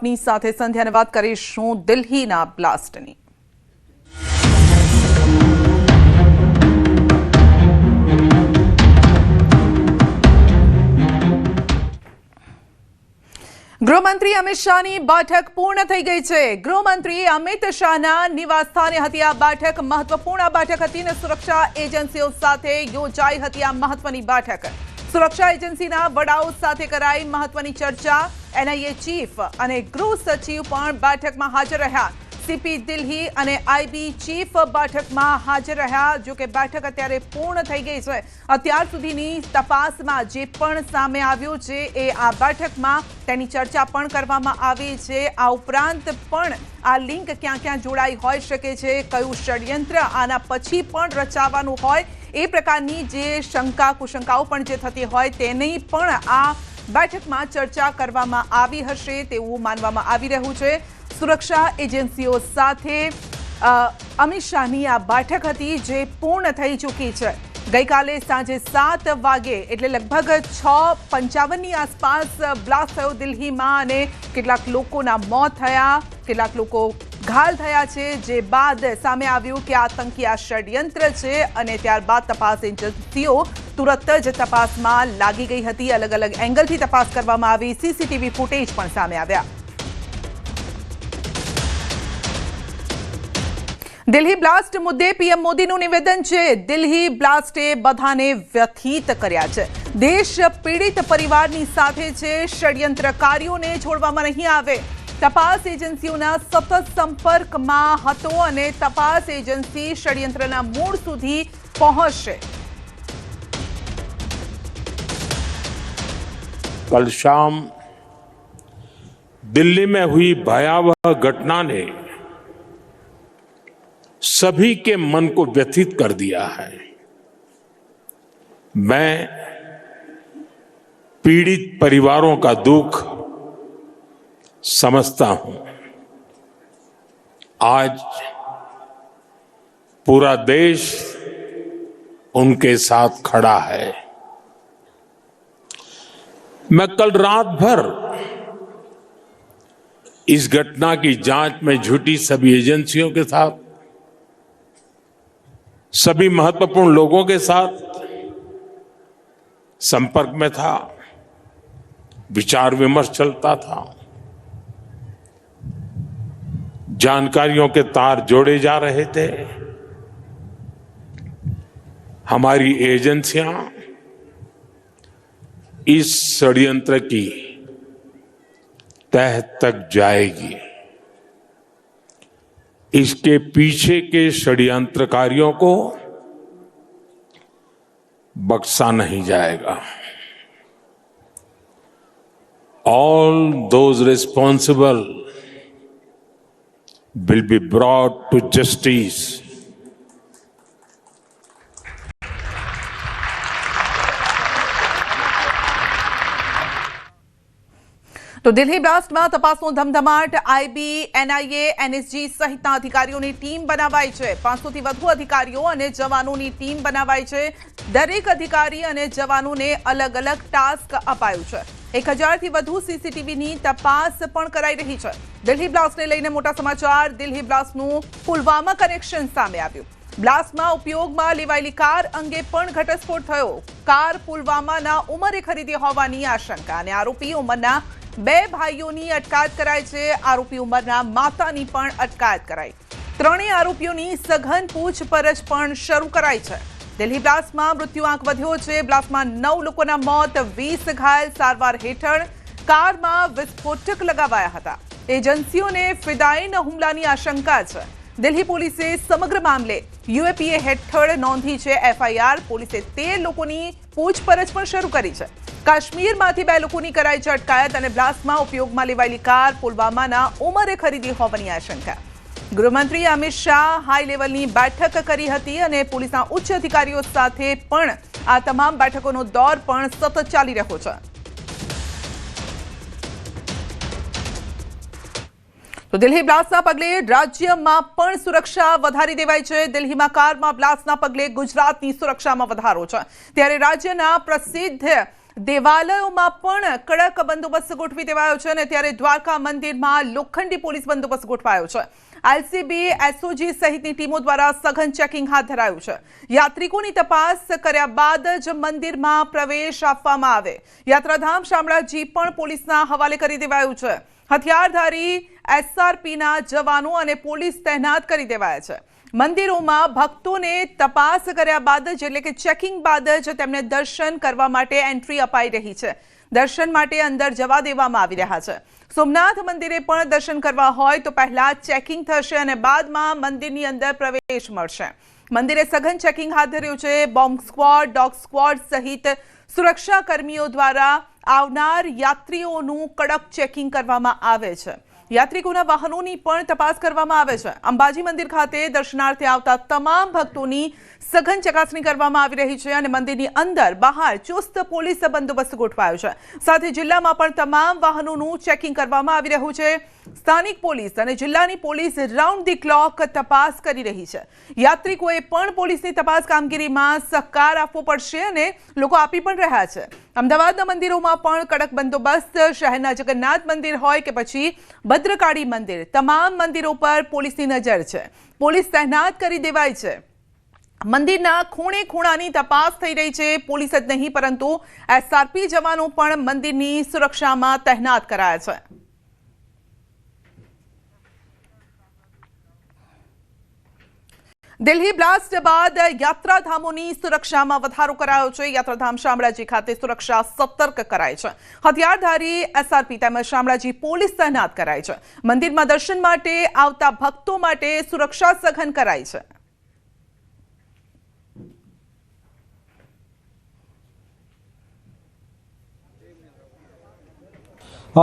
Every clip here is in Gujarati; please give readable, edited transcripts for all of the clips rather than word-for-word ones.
આપની સાથે સંધ્યાને વાત કરીશું દિલ્હીના બ્લાસ્ટની। ગૃહમંત્રી અમિત શાહની બેઠક પૂર્ણ થઈ ગઈ છે। ગૃહમંત્રી અમિત શાહના નિવાસસ્થાને હતી આ બેઠક। મહત્વપૂર્ણ બેઠક હતી અને સુરક્ષા એજન્સીઓ સાથે યોજાઈ હતી આ મહત્વની બેઠક। સુરક્ષા એજન્સીના વડાઓ સાથે કરાઈ મહત્વની ચર્ચા। એનઆઈએ ચીફ અને ગૃહ સચિવ પણ બેઠકમાં હાજર રહ્યા। સીપી દિલ્હી અને આઈબી ચીફ બેઠકમાં હાજર રહ્યા। જો કે બેઠક અત્યારે પૂર્ણ થઈ ગઈ છે। અત્યાર સુધીની તપાસમાં જે પણ સામે આવ્યું છે એ આ બેઠકમાં તેની ચર્ચા પણ કરવામાં આવી છે। આ ઉપરાંત પણ આ લિંક ક્યાં ક્યાં જોડાઈ હોઈ શકે છે, કયું ષડયંત્ર આના પછી પણ રચાવાનું હોય, એ પ્રકારની જે શંકા કુશંકાઓ પણ જે થતી હોય તેની પણ આ બેઠકમાં ચર્ચા કરવામાં આવી હશે તેવું માનવામાં આવી રહ્યું છે। સુરક્ષા એજન્સીઓ સાથે અમિત શાહની આ બેઠક હતી જે પૂર્ણ થઈ ચૂકી છે। ગઈકાલે સાંજે 7 વાગે એટલે લગભગ 6:55ની આસપાસ બ્લાસ્ટ થયો દિલ્હીમાં અને કેટલાક લોકોના મોત થયા, કેટલાક લોકો ઘાયલ થયા છે। જે બાદ સામે આવ્યું કે આતંકી આ ષડયંત્ર છે અને ત્યારબાદ તપાસ એજન્સીઓ તુરત જ તપાસમાં લાગી ગઈ હતી। અલગ અલગ એંગલથી તપાસ કરવામાં આવી। સીસીટીવી ફૂટેજ પણ સામે આવ્યા। દિલ્હી બ્લાસ્ટ મુદ્દે પીએમ મોદીનું નિવેદન છે। દિલ્હી બ્લાસ્ટે બધાને વ્યથિત કર્યા છે। દેશ પીડિત પરિવારની સાથે છે। ષડયંત્રકારીઓને છોડવામાં નહીં આવે। તપાસ એજન્સીઓના સતત સંપર્કમાં હતો અને તપાસ એજન્સી ષડયંત્રના મૂળ સુધી પહોંચશે। कल शाम दिल्ली में हुई भयावह घटना ने सभी के मन को व्यथित कर दिया है। मैं पीड़ित परिवारों का दुख समझता हूं। आज पूरा देश उनके साथ खड़ा है। मैं कल रात भर इस घटना की जांच में जुटी सभी एजेंसियों के साथ, सभी महत्वपूर्ण लोगों के साथ संपर्क में था, विचार विमर्श चलता था, जानकारियों के तार जोड़े जा रहे थे। हमारी एजेंसियां इस षड्यंत्र की तह तक जाएगी। इसके पीछे के षड्यंत्रकारियों को बख्शा नहीं जाएगा। All those responsible will be brought to justice. તો દિલ્હી બ્લાસ્ટમાં તપાસનો ધમધમાટ। આઈબી, એનઆઈએ, એનએસજી સહિતના અધિકારીઓની ટીમ બનાવાઈ છે। 500થી વધુ અધિકારીઓ અને જવાનોની ટીમ બનાવાઈ છે। દરેક અધિકારી અને જવાનોને અલગ અલગ ટાસ્ક અપાયું છે। 1000થી વધુ સીસીટીવીની તપાસ પણ કરાઈ રહી છે। દિલ્હી બ્લાસ્ટને લઈને મોટા સમાચાર। દિલ્હી બ્લાસ્ટનું પુલવામા કનેક્શન સામે આવ્યું। બ્લાસ્ટમાં ઉપયોગમાં લેવાયેલી કાર અંગે પણ ઘટસ્ફોટ થયો। કાર પુલવામાના ઉમરે ખરીદી હોવાની આશંકા અને આરોપી ઉમરના 2 ભાઈઓની અટકાયત કરાઈ છે। આરોપી ઉમરના માતાની પણ અટકાયત કરાઈ। ત્રણેય આરોપીઓની સઘન પૂછપરછ પણ શરૂ કરાઈ છે। દિલ્હી બ્લાસ્ટમાં મૃત્યુઆંક વધ્યો છે। બ્લાસ્ટમાં 9 લોકોના મોત, 20 ઘાયલ, સારવાર હેઠળ। કારમાં વિસ્ફોટક લગાવાયા હતા। એજન્સીઓને ફિદાયીન હુમલાની આશંકા છે। દિલ્હી પોલીસે સમગ્ર મામલે યુએપીએ હેઠળ નોંધી છે એફઆઈઆર। પોલીસે 13 લોકોની પૂછપરછ પણ શરૂ કરી છે। કાશ્મીરમાંથી 2 લોકોની કરાઈ છે અટકાયત અને બ્લાસ્ટમાં ઉપયોગમાં લેવાયેલી કાર પુલવામાના ઉમરે ખરીદી હોવાની આશંકા। ગૃહમંત્રી અમિત શાહ હાઈ લેવલની બેઠક કરી હતી અને પોલીસના ઉચ્ચ અધિકારીઓ સાથે પણ આ તમામ બેઠકોનો દોર પણ સતત ચાલી રહ્યો છે। તો દિલ્હી બ્લાસ્ટના પગલે રાજ્યમાં પણ સુરક્ષા વધારી દેવાઈ છે। દિલ્હીમાં કારમાં બ્લાસ્ટના પગલે ગુજરાતની સુરક્ષામાં વધારો છે। ત્યારે રાજ્યના પ્રસિદ્ધ દેવાલયોમાં પણ કડક બંદોબસ્ત ગોઠવી દેવાયો છે અને ત્યારે દ્વારકા મંદિરમાં લોખંડી પોલીસ બંદોબસ્ત ગોઠવાયો છે. એલસીબી, એસઓજી સહિતની ટીમો દ્વારા સઘન ચેકિંગ હાથ ધરાયું છે. યાત્રિકોની તપાસ કર્યા બાદ જ મંદિરમાં પ્રવેશ આપવામાં આવે. યાત્રાધામ શામળાજી પણ પોલીસના હવાલે કરી દેવાયું છે. હથિયારધારી એસઆરપીના જવાનો અને પોલીસ તૈનાત કરી દેવાયા છે. મંદિરોમાં ભક્તોને તપાસ કર્યા બાદ જ એટલે કે ચેકિંગ બાદ જ તેમને દર્શન કરવા માટે એન્ટ્રી અપાઈ રહી છે. દર્શન માટે અંદર જવા દેવામાં આવી રહ્યા છે. સોમનાથ મંદિરે પણ દર્શન કરવા હોય તો પહેલા ચેકિંગ થશે અને બાદમાં મંદિરની અંદર પ્રવેશ મળશે. મંદિરે સઘન ચેકિંગ હાથ ધર્યું છે. બોમ્બ સ્ક્વોડ, ડોગ સ્ક્વોડ સહિત સુરક્ષા કર્મીઓ દ્વારા આવનાર યાત્રીઓનું કડક ચેકિંગ કરવામાં આવે છે. યાત્રિકોના વાહનોની પણ તપાસ કરવામાં આવે છે. અંબાજી મંદિર ખાતે દર્શનાર્થે આવતા તમામ ભક્તોની સઘન ચકાસણી કરવામાં આવી રહી છે અને મંદિરની અંદર બહાર ચુસ્ત પોલીસ બંદોબસ્ત ગોઠવાયો છે. સાથે જિલ્લામાં પણ તમામ વાહનોનું ચેકિંગ કરવામાં આવી રહ્યું છે. સ્થાનિક પોલીસ અને જિલ્લાની પોલીસ રાઉન્ડ ધી ક્લોક તપાસ કરી રહી છે. યાત્રિકોએ પણ પોલીસની તપાસ કામગીરીમાં સહકાર આપવો પડશે અને લોકો આપી પણ રહ્યા છે. અમદાવાદના મંદિરોમાં પણ કડક બંદોબસ્ત. શહેરના જગન્નાથ મંદિર હોય કે પછી ભદ્રકાળી મંદિર, તમામ મંદિરો પર પોલીસની નજર છે. પોલીસ તૈનાત કરી દેવાય છે. મંદિરના ખૂણે ખૂણાની તપાસ થઈ રહી છે. પોલીસ જ નહીં પરંતુ એસઆરપી જવાનો પણ મંદિરની સુરક્ષામાં તૈનાત કરાયા છે. દિલ્હી બ્લાસ્ટ બાદ યાત્રાધામોની સુરક્ષામાં વધારો કરાયો છે. યાત્રાધામ શામળાજી ખાતે સુરક્ષા સતર્ક કરાઈ છે. હથિયારધારી એસઆરપી તેમજ શામળાજી પોલીસ તૈનાત કરાઈ છે. મંદિરમાં દર્શન માટે આવતા ભક્તો માટે સુરક્ષા સઘન કરાઈ છે.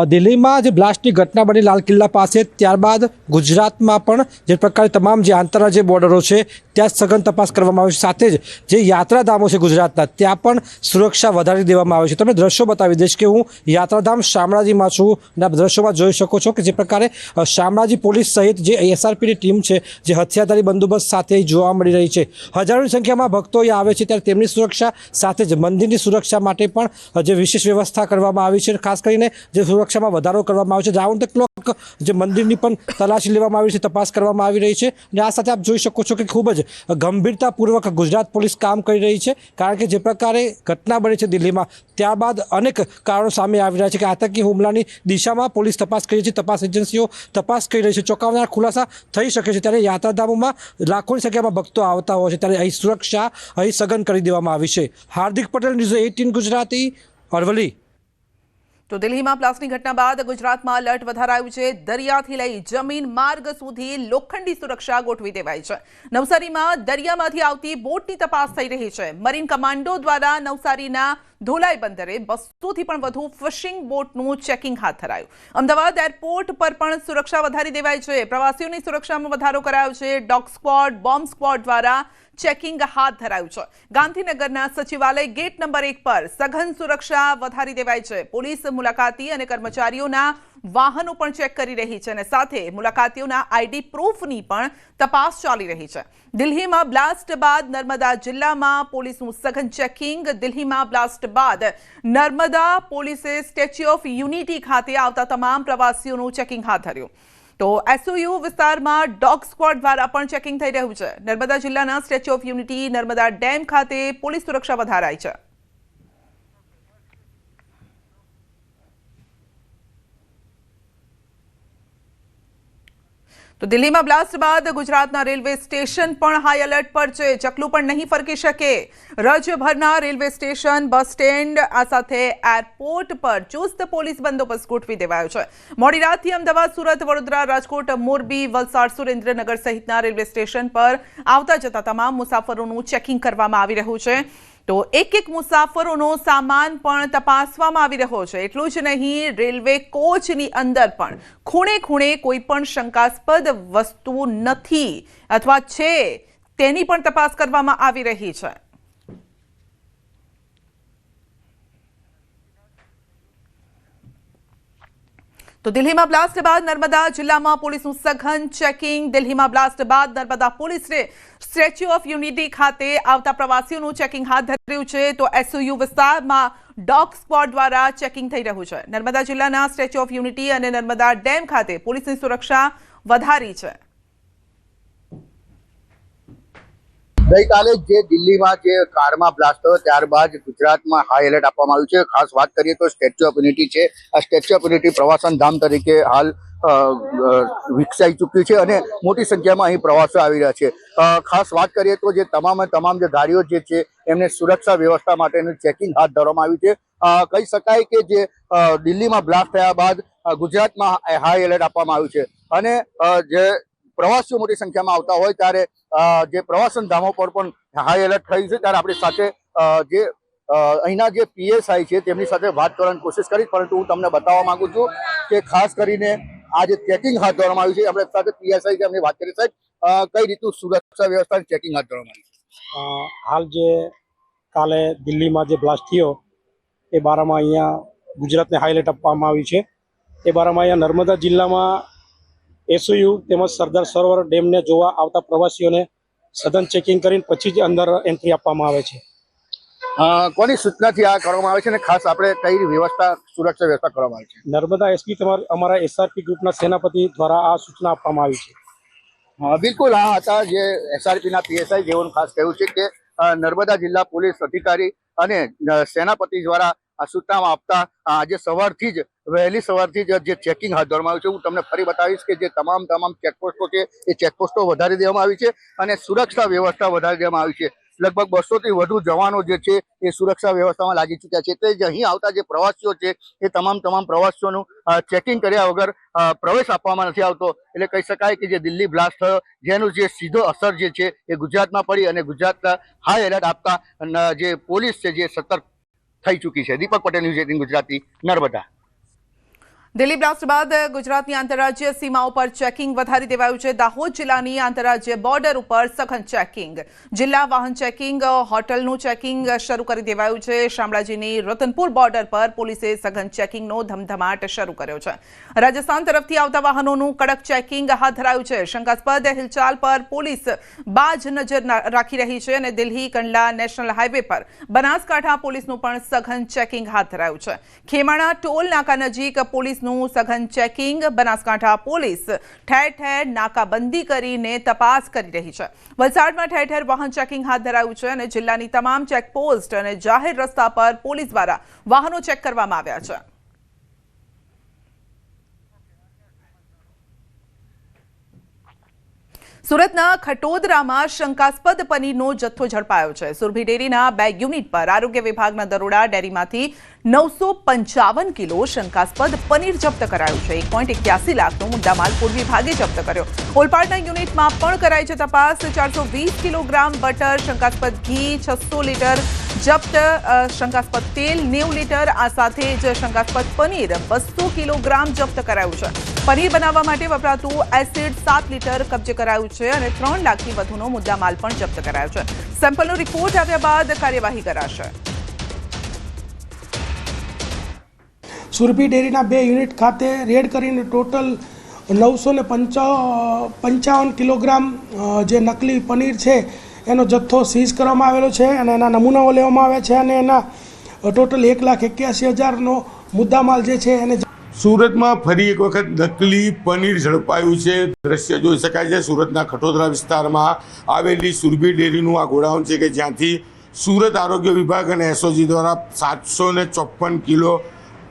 દિલ્હીમાં જે બ્લાસ્ટની ઘટના બની લાલ કિલ્લા પાસે, ત્યારબાદ ગુજરાતમાં પણ જે પ્રકારે તમામ જે આંતરરાજ્ય બોર્ડરો છે ત્યાં સઘન તપાસ કરવામાં આવે છે. સાથે જ જે યાત્રાધામો છે ગુજરાતના ત્યાં પણ સુરક્ષા વધારી દેવામાં આવે છે. તમે દ્રશ્યો બતાવી દઈશ કે હું યાત્રાધામ શામળાજીમાં છું અને આ દ્રશ્યોમાં જોઈ શકો છો કે જે પ્રકારે શામળાજી પોલીસ સહિત જે એસઆરપીની ટીમ છે જે હથિયારધારી બંદોબસ્ત સાથે જોવા મળી રહી છે. હજારોની સંખ્યામાં ભક્તો અહીંયા આવે છે ત્યારે તેમની સુરક્ષા સાથે જ મંદિરની સુરક્ષા માટે પણ જે વિશેષ વ્યવસ્થા કરવામાં આવી છે. ખાસ કરીને જે સુરક્ષામાં વધારો કરવામાં આવે છે. રાઉન્ડ ધ ક્લોક જે મંદિરની પણ તલાશી લેવામાં આવી છે, તપાસ કરવામાં આવી રહી છે. અને આ સાથે આપ જોઈ શકો છો કે ખૂબ જ ગંભીરતાપૂર્વક ગુજરાત પોલીસ કામ કરી રહી છે. કારણ કે જે પ્રકારે ઘટના બની છે દિલ્હીમાં, ત્યારબાદ અનેક કારણો સામે આવી રહ્યા છે કે આતંકી હુમલાની દિશામાં પોલીસ તપાસ કરી છે. તપાસ એજન્સીઓ તપાસ કરી રહી છે. ચોંકાવનાર ખુલાસા થઈ શકે છે. ત્યારે યાત્રાધામોમાં લાખોની સંખ્યામાં ભક્તો આવતા હોય છે ત્યારે અહીં સુરક્ષા અહીં સઘન કરી દેવામાં આવી છે. હાર્દિક પટેલ, ન્યૂઝ 18 ગુજરાતી, અરવલ્લી. તો દિલ્હીમાં બ્લાસ્ટની ઘટના બાદ ગુજરાતમાં એલર્ટ વધારાયું છે. દરિયાથી લઈ જમીન માર્ગ સુધી લોખંડી સુરક્ષા ગોઠવી દેવાઈ છે. નવસારીમાં દરિયામાંથી આવતી બોટની તપાસ થઈ રહી છે. મરીન કમાન્ડો દ્વારા નવસારીના ધોલાઈ બંદરે 200થી પણ વધુ ફિશિંગ બોટનું ચેકિંગ હાથ ધરાયું. અમદાવાદ એરપોર્ટ પર પણ સુરક્ષા વધારી દેવાઈ છે. પ્રવાસીઓની સુરક્ષામાં વધારો કરાયો છે. ડોગ સ્ક્વોડ, બોમ્બ સ્ક્વોડ દ્વારા ચેકિંગ હાથ ધરાયું છે. ગાંધીનગરના સચિવાલય ગેટ નંબર 1 પર સઘન સુરક્ષા વધારી દેવાઈ છે. પોલીસ મુલાકાતી અને કર્મચારીઓના વાહનો પણ ચેક કરી રહી છે અને સાથે મુલાકાતીઓના આઈડી પ્રૂફની પણ તપાસ ચાલી રહી છે. દિલ્હીમાં બ્લાસ્ટ બાદ નર્મદા જિલ્લામાં પોલીસનું સઘન ચેકિંગ. દિલ્હીમાં બ્લાસ્ટ બાદ નર્મદા પોલીસે સ્ટેચ્યુ ઓફ યુનિટી ખાતે આવતા તમામ પ્રવાસીઓનું ચેકિંગ હાથ ધર્યું. તો એસઓયુ વિસ્તારમાં ડોગ સ્ક્વોડ દ્વારા પણ ચેકિંગ થઈ રહ્યું છે. નર્મદા જિલ્લાના statue of unity, Narmada dam ખાતે પોલીસ સુરક્ષા વધારાઈ છે. તો દિલ્હીમાં બ્લાસ્ટ બાદ ગુજરાતના રેલવે સ્ટેશન પણ હાઈ એલર્ટ પર છે. ચકલું પણ નહીં ફરકી શકે. રાજ્યભરના રેલવે સ્ટેશન, બસ સ્ટેન્ડ, આ સાથે એરપોર્ટ પર ચુસ્ત પોલીસ બંદોબસ્ત ગોઠવી દેવાયો છે. મોડી રાતથી અમદાવાદ, સુરત, વડોદરા, રાજકોટ, મોરબી, વલસાડ, સુરેન્દ્રનગર સહિતના રેલવે સ્ટેશન પર આવતા જતા તમામ મુસાફરોનું ચેકિંગ કરવામાં આવી રહ્યું છે. તો એક મુસાફરોનો સામાન પણ તપાસવામાં આવી રહ્યો છે. એટલું જ નહીં, રેલવે કોચની અંદર પણ ખૂણે ખૂણે કોઈ પણ શંકાસ્પદ વસ્તુ નથી અથવા છે તેની પણ તપાસ કરવામાં આવી રહી છે. તો દિલ્હીમાં બ્લાસ્ટ બાદ નર્મદા જિલ્લામાં પોલીસનું સઘન ચેકિંગ. દિલ્હીમાં બ્લાસ્ટ બાદ નર્મદા પોલીસે સ્ટેચ્યુ ઓફ યુનિટી ખાતે આવતા પ્રવાસીઓનું ચેકિંગ હાથ ધર્યું છે. તો એસઓયુ વિસ્તારમાં ડોગ સ્ક્વોડ દ્વારા ચેકિંગ થઈ રહ્યું છે. નર્મદા જિલ્લાના સ્ટેચ્યુ ઓફ યુનિટી અને નર્મદા ડેમ ખાતે પોલીસની સુરક્ષા વધારી છે. ગઈકાલે જે દિલ્હીમાં જે કારમાં બ્લાસ્ટ થયો ત્યારબાદ ગુજરાતમાં હાઈ એલર્ટ આપવામાં આવ્યું છે. ખાસ વાત કરીએ તો સ્ટેચ્યુ ઓફ યુનિટી છે. આ સ્ટેચ્યુ ઓફ યુનિટી પ્રવાસન ધામ તરીકે હાલ વિકસાઈ ચૂક્યું છે અને મોટી સંખ્યામાં અહીં પ્રવાસીઓ આવી રહ્યા છે. ખાસ વાત કરીએ તો જે તમામ જે ગાડીઓ જે છે એમને સુરક્ષા વ્યવસ્થા માટેનું ચેકિંગ હાથ ધરવામાં આવ્યું છે. કહી શકાય કે જે દિલ્હીમાં બ્લાસ્ટ થયા બાદ ગુજરાતમાં હાઈ એલર્ટ આપવામાં આવ્યું છે અને જે પ્રવાસીઓ મોટી સંખ્યામાં આવતા હોય ત્યારે જે પ્રવાસન ધામો પર પણ હાઈ એલર્ટ થયું છે. ત્યારે આપણી સાથે જે અહીંના જે પીએસઆઈ છે તેમની સાથે વાત કરવાની કોશિશ કરીશ, પરંતુ હું તમને બતાવવા માંગુ છું કે ખાસ કરીને આ જે ચેકિંગ હાથ ધરવામાં આવ્યું છે આપણી સાથે પીએસઆઈ છે, એમની વાત કરી. સાહેબ, કઈ રીતનું સુરક્ષા વ્યવસ્થા ચેકિંગ હાથ ધરવામાં આવ્યું છે? હાલ જે કાલે દિલ્હીમાં જે બ્લાસ્ટ થયો એ બારામાં અહીંયા ગુજરાતને હાઈલાઇટ આપવામાં આવ્યું છે. એ બારામાં અહીંયા નર્મદા જિલ્લામાં એસઓયુ તેમજ સરદાર સરોવર ડેમને જોવા આવતા પ્રવાસીઓને સઘન ચેકિંગ કરીને પછી જ અંદર એન્ટ્રી આપવામાં આવે છે. કોની સૂચનાથી આ કરવામાં આવે છે અને ખાસ આપણે કઈ વ્યવસ્થા સુરક્ષા વ્યવસ્થા કરવામાં આવે છે? નર્મદા એસપી અમારા એસઆરપી ગ્રુપના સેનાપતિ દ્વારા આ સૂચના આપવામાં આવી છે. બિલકુલ, આ હતા જે એસઆરપીના પીએસઆઈ, જેઓનું ખાસ કહ્યું છે કે નર્મદા જિલ્લા પોલીસ અધિકારી અને સેનાપતિ દ્વારા આ સૂચનામાં આપતા આજે સવારથી જ વહેલી સવારથી જ જે ચેકિંગ હાથ ધરવામાં આવ્યું છે. હું તમને ફરી બતાવીશ કે જે તમામ ચેકપોસ્ટો છે એ ચેકપોસ્ટો વધારી દેવામાં આવી છે અને સુરક્ષા વ્યવસ્થા વધારી દેવામાં આવી છે. લગભગ 200 થી વધુ જવાનો જે છે એ સુરક્ષા વ્યવસ્થામાં લાગી ચૂક્યા છે. તે અહીં આવતા જે પ્રવાસીઓ છે એ તમામ પ્રવાસીઓનું ચેકિંગ કર્યા વગર પ્રવેશ આપવામાં નથી આવતો. એટલે કહી શકાય કે જે દિલ્હી બ્લાસ્ટ થયો જેનું જે સીધો અસર જે છે એ ગુજરાતમાં પડી અને ગુજરાતના હાઈ એલર્ટ આપતા જે પોલીસ છે જે સતર્ક થઈ ચૂકી છે. દીપક પટેલ, ન્યૂઝ 18 ગુજરાતી, નર્મદા. દિલ્હી બ્લાસ્ટ બાદ ગુજરાતની આંતરરાજ્ય સીમાઓ પર ચેકિંગ વધારી દેવાયું છે. દાહોદ જિલ્લાની આંતરરાજ્ય બોર્ડર ઉપર સઘન ચેકિંગ, જિલ્લા વાહન ચેકિંગ, હોટલનું ચેકિંગ શરૂ કરી દેવાયું છે. શામળાજીની રતનપુર બોર્ડર પર પોલીસે સઘન ચેકિંગનો ધમધમાટ શરૂ કર્યો છે. રાજસ્થાન તરફથી આવતા વાહનોનું કડક ચેકિંગ હાથ ધરાયું છે. શંકાસ્પદ હિલચાલ પર પોલીસ બાજ નજર રાખી રહી છે અને દિલ્હી કંડલા નેશનલ હાઈવે પર બનાસકાંઠા પોલીસનું પણ સઘન ચેકિંગ હાથ ધરાયું છે. ખેમાણા ટોલ નાકા નજીક પોલીસ સઘન ચેકિંગ, બનાસકાંઠા પોલીસ ઠેર ઠેર નાકાબંધી કરીને તપાસ કરી રહી છે. વલસાડમાં ઠેર ઠેર વાહન ચેકિંગ હાથ ધરાયું છે અને જિલ્લાની તમામ ચેકપોસ્ટ અને જાહેર રસ્તા પર પોલીસ દ્વારા વાહનો ચેક કરવામાં આવ્યા છે. સુરતના ખટોદરામાં શંકાસ્પદ પનીરનો જથ્થો ઝડપાયો છે. સુરભી ડેરીના 2 યુનિટ પર આરોગ્ય વિભાગના દરોડા ડેરીમાંથી 955 કિલો શંકાસ્પદ પનીર જપ્ત કરાયું છે. 1.81 લાખનો મુદ્દામાલ પૂર્વ વિભાગે જપ્ત કર્યો. ઓલપાડના યુનિટમાં પણ કરાઈ છે તપાસ. 420 કિલોગ્રામ બટર, શંકાસ્પદ ઘી 600 લીટર જપ્ત, શંકાસ્પદ તેલ 90 લીટર, આ સાથે જ શંકાસ્પદ પનીર 200 કિલોગ્રામ જપ્ત કરાયું છે. પનીર બનાવવા માટે વપરાતું એસિડ 7 લીટર કબજે કરાયું છે અને 3 લાખથી વધુનો મુદ્દામાલ પણ જપ્ત કરાયો છે. સેમ્પલનો રિપોર્ટ આવ્યા બાદ કાર્યવાહી કરાશે. સુરભી ડેરીના 2 યુનિટ ખાતે રેડ કરીને ટોટલ 955 કિલોગ્રામ જે નકલી પનીર છે એનો જથ્થો સીઝ કરવામાં આવેલો છે અને એના નમૂનાઓ લેવામાં આવ્યા છે અને એના ટોટલ 1,81,000નો મુદ્દામાલ જે છે એને. સુરતમાં ફરી એક વખત નકલી પનીર ઝડપાયું છે. દ્રશ્ય જોઈ શકાય છે. સુરતના ખટોદરા વિસ્તારમાં આવેલી સુરભી ડેરીનું આ ગોડાઉન છે કે જ્યાંથી સુરત આરોગ્ય વિભાગ અને એસઓજી દ્વારા 754 કિલો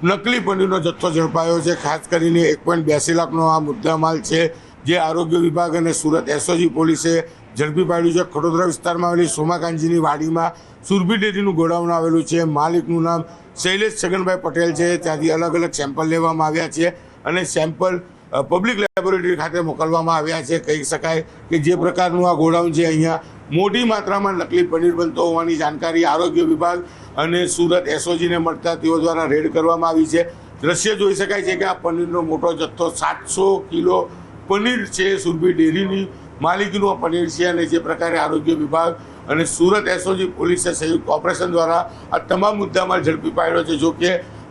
નકલી પનીરનો જથ્થો ઝડપાયો છે. ખાસ કરીને 1.82 લાખનો આ મુદ્દામાલ છે જે આરોગ્ય વિભાગ અને સુરત એસઓજી પોલીસે ઝડપી પાડ્યું છે. ખટોદરા વિસ્તારમાં આવેલી સોમાકાંજીની વાડીમાં સુરભી ડેરીનું ગોડાઉન આવેલું છે. માલિકનું નામ શૈલેષ છગનભાઈ પટેલ છે. ત્યાંથી અલગ અલગ સેમ્પલ લેવામાં આવ્યા છે અને સેમ્પલ પબ્લિક લેબોરેટરી ખાતે મોકલવામાં આવ્યા છે. કહી શકાય કે જે પ્રકારનું આ ગોડાઉન છે અહીંયા મોટી માત્રામાં નકલી પનીર બનતો હોવાની જાણકારી આરોગ્ય વિભાગ અને સુરત એસઓજીને મળતા તેઓ દ્વારા રેડ કરવામાં આવી છે. દ્રશ્ય જોઈ શકાય છે કે આ પનીરનો મોટો જથ્થો 700 કિલો પનીર છે. સુરભી ડેરીની માલિકીનું આ પનીર છે અને જે પ્રકારે આરોગ્ય વિભાગ અને સુરત એસઓજી પોલીસે સંયુક્ત ઓપરેશન દ્વારા આ તમામ મુદ્દામાલ ઝડપી પાડ્યો છે. જો કે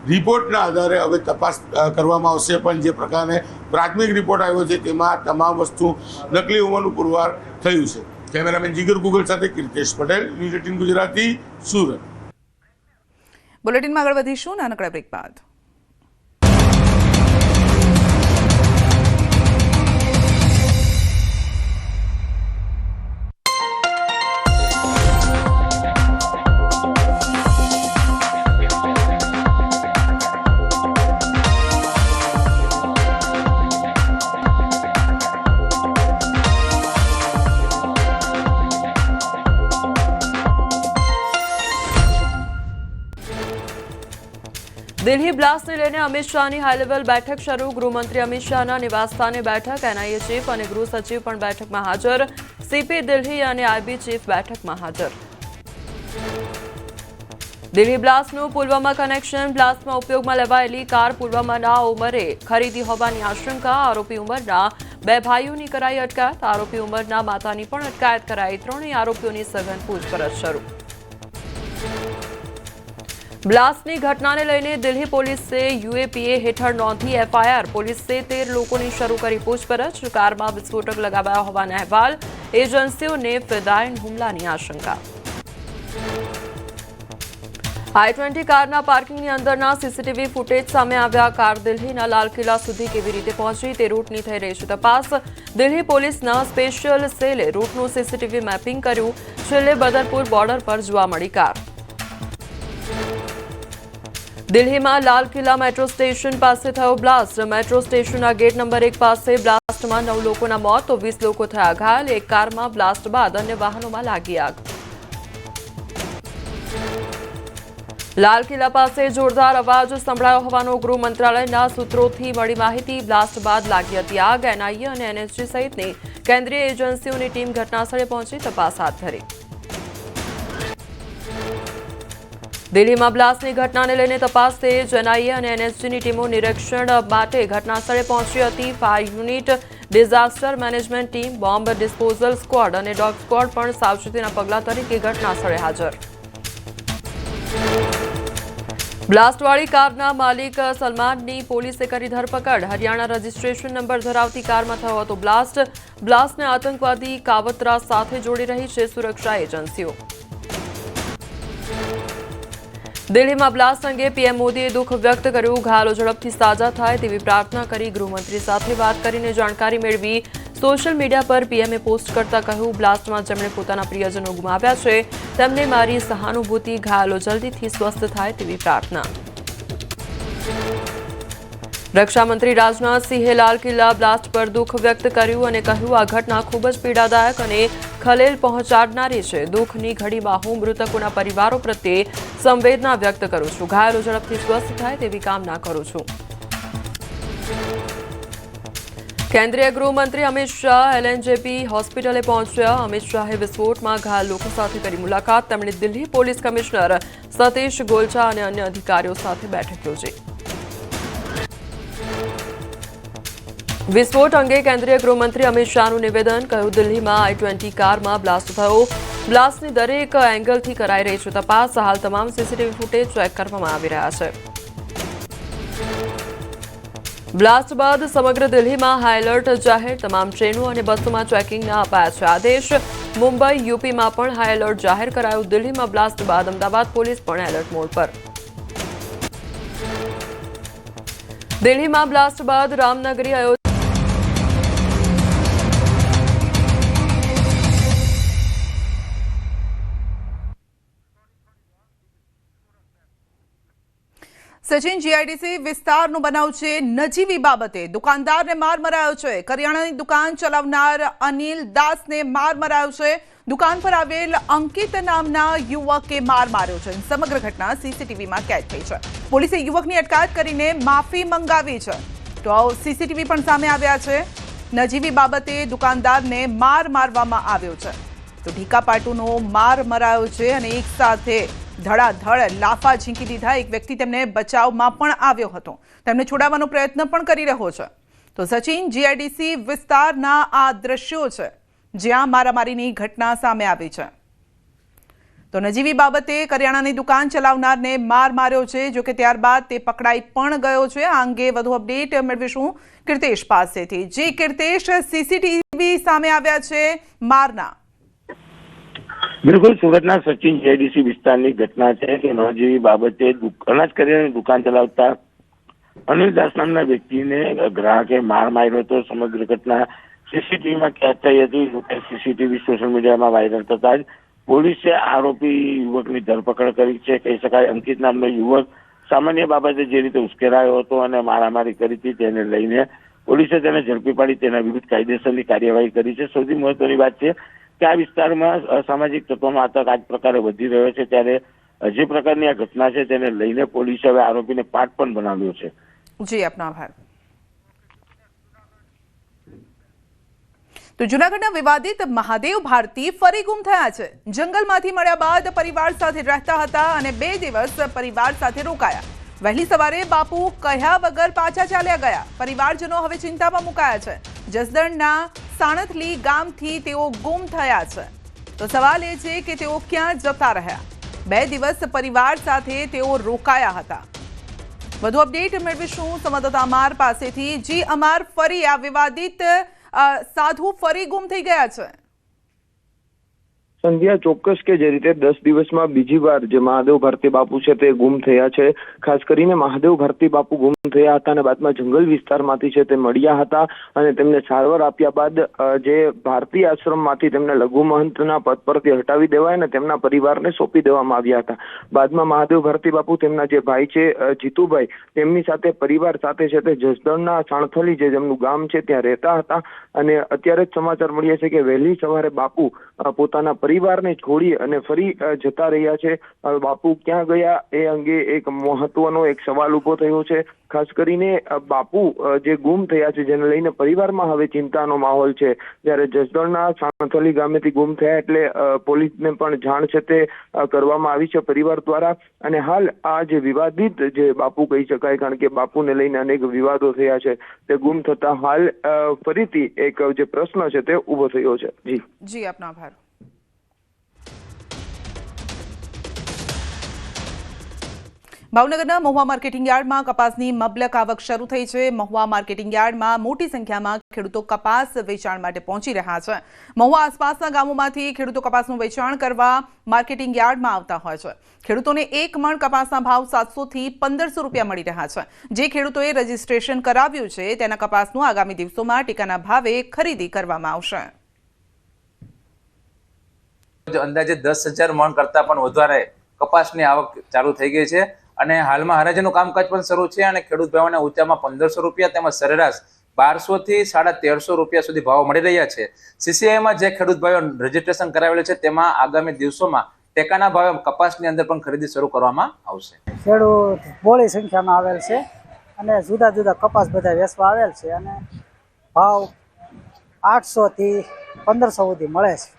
રિપોર્ટના આધારે હવે તપાસ કરવામાં આવશે, પણ જે પ્રકારે પ્રાથમિક રિપોર્ટ આવ્યો છે તેમાં તમામ વસ્તુ નકલી હોવાનું પુરવાર થયું છે. કેમેરામેન જીગર ગુગલ સાથે કીર્તેશ પટેલ, ન્યૂઝ 18 ગુજરાતી, સુરત. બુલેટિનમાં આગળ વધીશું નાનકડા બ્રેક બાદ. દિલ્હી બ્લાસ્ટને લઈને અમિત શાહની હાઈ લેવલ બેઠક શરૂ. ગૃહમંત્રી અમિત શાહના નિવાસસ્થાને બેઠક. એનઆઈએ ચીફ અને ગૃહ સચિવ પણ બેઠકમાં હાજર. સીપી દિલ્હી અને આઈબી ચીફ બેઠકમાં હાજર. દિલ્હી બ્લાસ્ટનું પુલવામા કનેક્શન. બ્લાસ્ટમાં ઉપયોગમાં લેવાયેલી કાર પુલવામાના ઉમરે ખરીદી હોવાની આશંકા. આરોપી ઉમરના 2 ભાઈઓની કરાઈ અટકાયત. આરોપી ઉમરના માતાની પણ અટકાયત કરાઈ. 3 આરોપીઓની સઘન પૂછપરછ શરૂ. બ્લાસ્ટની ઘટનાને લઈને દિલ્હી પોલીસે યુએપીએ હેઠળ નોંધી એફઆઈઆર. પોલીસે 13 લોકોની શરૂ કરી પૂછપરછ. કારમાં વિસ્ફોટક લગાવાયા હોવાના અહેવાલ. એજન્સીઓને ફિદાયન હુમલાની આશંકા. i20 કારના પાર્કિંગની અંદરના સીસીટીવી ફૂટેજ સામે આવ્યા. કાર દિલ્હીના લાલ કિલ્લા સુધી કેવી રીતે પહોંચી તે રૂટની થઈ રહી છે તપાસ. દિલ્હી પોલીસના સ્પેશિયલ સેલે રૂટનું સીસીટીવી મેપિંગ કર્યું. છેલ્લે બદરપુર બોર્ડર પર જોવા મળી કાર. દિલ્હીમાં લાલ કિલ્લા મેટ્રો સ્ટેશન પાસે થયો બ્લાસ્ટ. મેટ્રો સ્ટેશનના ગેટ નંબર 1 પાસે બ્લાસ્ટમાં 9 લોકોના મોત તો 20 લોકો થયા ઘાયલ. એક કારમાં બ્લાસ્ટ બાદ અન્ય વાહનોમાં લાગી આગ. લાલ કિલ્લા પાસે જોરદાર અવાજ સંભળાયો હોવાનો ગૃહ મંત્રાલયના સૂત્રોથી મળી માહિતી. બ્લાસ્ટ બાદ લાગી હતી આગ. એનઆઈએ અને એનએસજી સહિતની કેન્દ્રીય એજન્સીઓની ટીમ ઘટનાસ્થળે પહોંચી તપાસ હાથ ધરી. દિલ્હીમાં બ્લાસ્ટની ઘટનાને લઈને તપાસ તેજ. એનઆઈએ અને એનએસજીની ટીમો નિરીક્ષણ માટે ઘટનાસ્થળે પહોંચી હતી. Fire unit, disaster management team, bomb disposal squad અને ડોગ સ્ક્વોડ પણ સાવચેતીના પગલાં તરીકે ઘટનાસ્થળે હાજર. બ્લાસ્ટવાળી કારના માલિક સલમાનની પોલીસે કરી ધરપકડ. હરિયાણા રજિસ્ટ્રેશન નંબર ધરાવતી કારમાં થયો હતો બ્લાસ્ટ. બ્લાસ્ટને આતંકવાદી કાવતરા સાથે જોડી રહી છે સુરક્ષા એજન્સીઓ. દિલ્હીમાં બ્લાસ્ટ અંગે પીએમ મોદીએ દુઃખ વ્યક્ત કર્યું. ઘાયલો ઝડપથી સાજા થાય તેવી પ્રાર્થના કરી. ગૃહમંત્રી સાથે વાત કરીને જાણકારી મેળવી. સોશિયલ મીડિયા પર પીએમએ પોસ્ટ કરતા કહ્યું, બ્લાસ્ટમાં જેમણે પોતાના પ્રિયજનો ગુમાવ્યા છે તેમને મારી સહાનુભૂતિ. ઘાયલો જલ્દીથી સ્વસ્થ થાય તેવી પ્રાર્થના. રક્ષામંત્રી રાજનાથસિંહે લાલ કિલ્લા બ્લાસ્ટ પર દુઃખ વ્યક્ત કર્યું અને કહ્યું, આ ઘટના ખૂબ જ પીડાદાયક અને ખલેલ પહોંચાડનારી છે. દુઃખની ઘડીમાં હું મૃતકોના પરિવારો પ્રત્યે સંવેદના વ્યક્ત કરું છું. ઘાયલો ઝડપથી સ્વસ્થ થાય તેવી કામના કરું છું. કેન્દ્રીય ગૃહમંત્રી અમિત શાહ એલએનજેપી હોસ્પિટલે પહોંચ્યા. અમિત શાહે વિસ્ફોટમાં ઘાયલ લોકો સાથે કરી મુલાકાત. તેમણે દિલ્હી પોલીસ કમિશનર સતીશ ગોલચા અને અન્ય અધિકારીઓ સાથે બેઠક યોજી. વિસ્ફોટ અંગે કેન્દ્રીય ગૃહમંત્રી અમિત શાહનું નિવેદન. કહ્યું, દિલ્હીમાં i20 કારમાં બ્લાસ્ટ થયો. બ્લાસ્ટની દરેક એંગલથી કરાઈ રહી છે તપાસ. હાલ તમામ સીસીટીવી ફૂટેજ ચેક કરવામાં આવી રહ્યા છે. બ્લાસ્ટ બાદ સમગ્ર દિલ્હીમાં હાઈ એલર્ટ જાહેર. તમામ ટ્રેનો અને બસોમાં ચેકિંગના અપાયા છે આદેશ. મુંબઈ, યુપીમાં પણ હાઈ એલર્ટ જાહેર કરાયું. દિલ્હીમાં બ્લાસ્ટ બાદ અમદાવાદ પોલીસ પણ એલર્ટ મોડ પર. દિલ્હીમાં બ્લાસ્ટ બાદ રામનગરી અયોધ્યા સચિન, જીઆઈડીસી વિસ્તારનો બનાવ છે. નજીવી બાબતે દુકાનદારને માર મરાયો છે. કરિયાણાની દુકાન ચલાવનાર અનિલ દાસને માર મરાયો છે. દુકાન પર આવેલ અંકિત નામના યુવકે માર માર્યો છે. સમગ્ર ઘટના સીસીટીવીમાં કેદ થઈ છે. પોલીસે યુવકની અટકાયત કરીને માફી મંગાવી છે. તો સીસીટીવી પણ સામે આવ્યા છે. નજીવી બાબતે દુકાનદારને માર મારવામાં આવ્યો છે. તો ઢીકાપાટુનો માર મરાયો છે અને એક સાથે ધડાધડ લાફા ઝીંકી દીધા. એક વ્યક્તિ તેમને બચાવમાં પણ આવ્યો હતો. તેમને છોડાવવાનો પ્રયત્ન પણ કરી રહ્યો છે. તો સચિન, જીઆઈડીસી વિસ્તારના આ દ્રશ્યો છે જ્યાં મારામારીની ઘટના સામે આવી છે. તો નજીવી બાબતે કરિયાણાની દુકાન ચલાવનારને માર માર્યો છે, જો કે ત્યારબાદ તે પકડાઈ પણ ગયો છે। આ અંગે વધુ અપડેટ મેળવીશું કીર્તેશ પાસેથી। જે કીર્તેશ, સીસીટીવી સામે આવ્યા છે મારના। બિલકુલ, સુરતના સચિન જેડીસી વિસ્તારની ઘટના છે કે નજીવી બાબતે અનાજ કરિયાણાની દુકાન ચલાવતા અનિલ દાસ નામના વ્યક્તિને ગ્રાહકે માર માર્યો હતો। સમગ્ર ઘટના સીસીટીવીમાં કેદ થઈ હતી। સીસીટીવી સોશિયલ મીડિયામાં વાયરલ થતા જ પોલીસે આરોપી યુવકની ધરપકડ કરી છે। કહી શકાય અંકિત નામનો યુવક સામાન્ય બાબતે જે રીતે ઉશ્કેરાયો હતો અને મારામારી કરી હતી, તેને લઈને પોલીસે તેને ઝડપી પાડી તેના વિરુદ્ધ કાયદેસરની કાર્યવાહી કરી છે। સૌથી મહત્વની વાત છે કે આ વિસ્તારમાં અસામાજિક તત્વોનો આતંક આ જ પ્રકારે વધી રહ્યો છે, ત્યારે જે પ્રકારની આ ઘટના છે તેને લઈને પોલીસે હવે આરોપીને પાઠ પણ બનાવ્યો છે। જી, આપનો આભાર। તો જૂનાગઢના વિવાદિત મહાદેવ ભારતી ફરી ગુમ થયા છે। જંગલમાંથી મળ્યા બાદ પરિવાર સાથે રહેતા હતા અને 2 દિવસ પરિવાર સાથે રોકાયા। વહેલી સવારે બાપુ કહ્યા વગર પાછા ચાલ્યા ગયા। પરિવારજનો હવે ચિંતામાં મુકાયા છે। જસદણના સાણથલી ગામથી તેઓ ગુમ થયા છે, તો સવાલ એ છે કે તેઓ ક્યાં જતા રહ્યા। 2 દિવસ પરિવાર સાથે તેઓ રોકાયા હતા। વધુ અપડેટ મેળવીશું સંવાદદાતા અમાર પાસેથી। જી અમાર, ફરી આ વિવાદિત સાધુ ફરી ગુમ થઈ ગયા છે। સંધ્યા, ચોક્કસ કે જે રીતે 10 દિવસમાં બીજી વાર જે મહાદેવ ભારતી બાપુ છે તે ગુમ થયા છે। ખાસ કરીને મહાદેવ ભારતી બાપુ ગુમ થયા હતા અને બાદમાં જંગલ વિસ્તારમાંથી છે તે મળ્યા હતા અને તેમને સારવાર આપ્યા બાદ જે ભારતી આશ્રમમાંથી તેમને લઘુ મહંતના પદ પરથી હટાવી દેવાય અને તેમના પરિવારને સોંપી દેવામાં આવ્યા હતા। બાદમાં મહાદેવ ભારતી બાપુ તેમના જે ભાઈ છે જીતુભાઈ, તેમની સાથે પરિવાર સાથે છે તે જસદણના સાણથલી જે જેમનું ગામ છે ત્યાં રહેતા હતા અને અત્યારે જ સમાચાર મળ્યા છે કે વહેલી સવારે બાપુ પોતાના પરિવારને છોડી અને ફરી જતા રહ્યા છે। બાપુ ક્યાં ગયા એ અંગે એક મહત્વનો એક સવાલ ઉભો થયો છે। ખાસ કરીને બાપુ જે ગુમ થયા છે જેને લઈને પરિવારમાં હવે ચિંતાનો માહોલ છે। જ્યારે જસદણના સાણથલી ગામેથી ગુમ થયા એટલે પોલીસને પણ જાણ છે તે કરવામાં આવી છે પરિવાર દ્વારા અને હાલ આ જે વિવાદિત જે બાપુ કહી શકાય, કારણ કે બાપુને લઈને અનેક વિવાદો થયા છે, તે ગુમ થતા હાલ ફરીથી એક જે પ્રશ્ન છે તે ઉભો થયો છે। જી, આપનો આભાર। ભાવનગરના મહુવા માર્કેટિંગ યાર્ડમાં કપાસની મબલક આવક શરૂ થઈ છે। મહુવા માર્કેટિંગ યાર્ડમાં મોટી સંખ્યામાં ખેડૂતો કપાસ વેચાણ માટે પહોંચી રહ્યા છે। મહુવા આસપાસના ગામોમાંથી ખેડૂતો કપાસનું વેચાણ કરવા માર્કેટિંગ યાર્ડમાં આવતા હોય છે। ખેડૂતોને 1 મણ કપાસના ભાવ 700 થી 1500 રૂપિયા મળી રહ્યા છે। જે ખેડૂતોએ રજીસ્ટ્રેશન કરાવ્યું છે તેના કપાસનું આગામી દિવસોમાં ટેકાના ભાવે ખરીદી કરવામાં આવશે। અંદાજે 10,000 મણ કરતા પણ વધારે કપાસની આવક ચાલુ થઈ ગઈ છે અને હાલમાં હરાજીનું કામકાજ પણ શરૂ છે અને ખેડૂત ભાઈઓને ઊંચામાં 1500 રૂપિયા તેમજ સરેરાશ 1200 થી 1350 રૂપિયા સુધી ભાવ મળી રહ્યા છે। સીસીઆઈમાં જે ખેડૂત ભાઈઓ રજીસ્ટ્રેશન કરાવેલું છે તેમાં આગામી દિવસોમાં ટેકાના ભાવે કપાસની અંદર પણ ખરીદી શરૂ કરવામાં આવશે। ખેડૂત બહોળી સંખ્યામાં આવેલ છે અને જુદા જુદા કપાસ બધા વેચવા આવેલ છે અને ભાવ 800 થી 1500 સુધી મળે છે।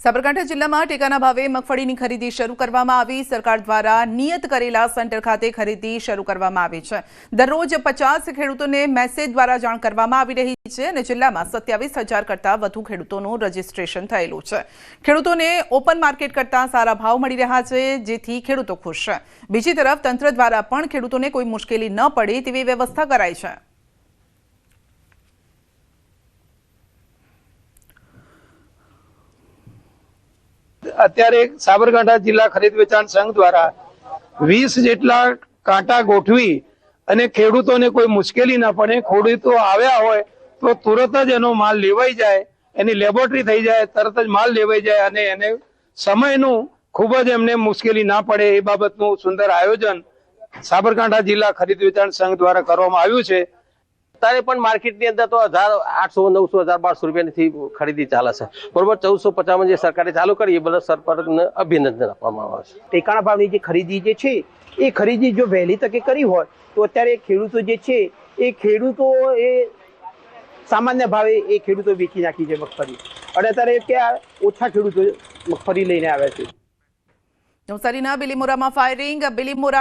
સાબરકાંઠા જિલ્લામાં ટેકાના ભાવે મગફળીની ખરીદી શરૂ કરવામાં આવી। સરકાર દ્વારા નિયત કરેલા સેન્ટર ખાતે ખરીદી શરૂ કરવામાં આવી છે। દરરોજ 50 ખેડૂતોને મેસેજ દ્વારા જાણ કરવામાં આવી રહી છે અને જિલ્લામાં 27,000 કરતાં વધુ ખેડૂતોનું રજીસ્ટ્રેશન થયેલું છે। ખેડૂતોને ઓપન માર્કેટ કરતાં સારા ભાવ મળી રહ્યા છે, જેથી ખેડૂતો ખુશ છે। બીજી તરફ તંત્ર દ્વારા પણ ખેડૂતોને કોઈ મુશ્કેલી ન પડે તેવી વ્યવસ્થા કરાઈ છે। અત્યારે સાબરકાંઠા જિલ્લા ખરીદ વેચાણ સંઘ દ્વારા 20 જેટલા કાંટા ગોઠવી અને ખેડૂતોને કોઈ મુશ્કેલી ના પડે, ખેડૂતો આવ્યા હોય તો તુરત જ એનો માલ લેવાઈ જાય, એની લેબોરેટરી થઈ જાય, તરત જ માલ લેવાઈ જાય અને એને સમયનું ખૂબ જ એમને મુશ્કેલી ના પડે એ બાબતનું સુંદર આયોજન સાબરકાંઠા જિલ્લા ખરીદ વેચાણ સંઘ દ્વારા કરવામાં આવ્યું છે। અત્યારે પણ માર્કેટની અંદર તો 800, 900, 1200 રૂપિયાની ખરીદી ચાલે છે, બરોબર। 1450 જે સરકારે ચાલુ કરી એ બધા સરકારને અભિનંદન આપવામાં આવે છે। ટેકાના ભાવની જે ખરીદી જે છે એ ખરીદી જો વહેલી તકે કરી હોય તો અત્યારે ખેડૂતો જે છે એ ખેડૂતો એ સામાન્ય ભાવે એ ખેડૂતો વેચી નાખી છે મગફળી અને અત્યારે ત્યાં ઓછા ખેડૂતો મગફળી લઈને આવ્યા છે। નવસારીના બિલીમોરામાં ફાયરિંગ। બિલીમોરા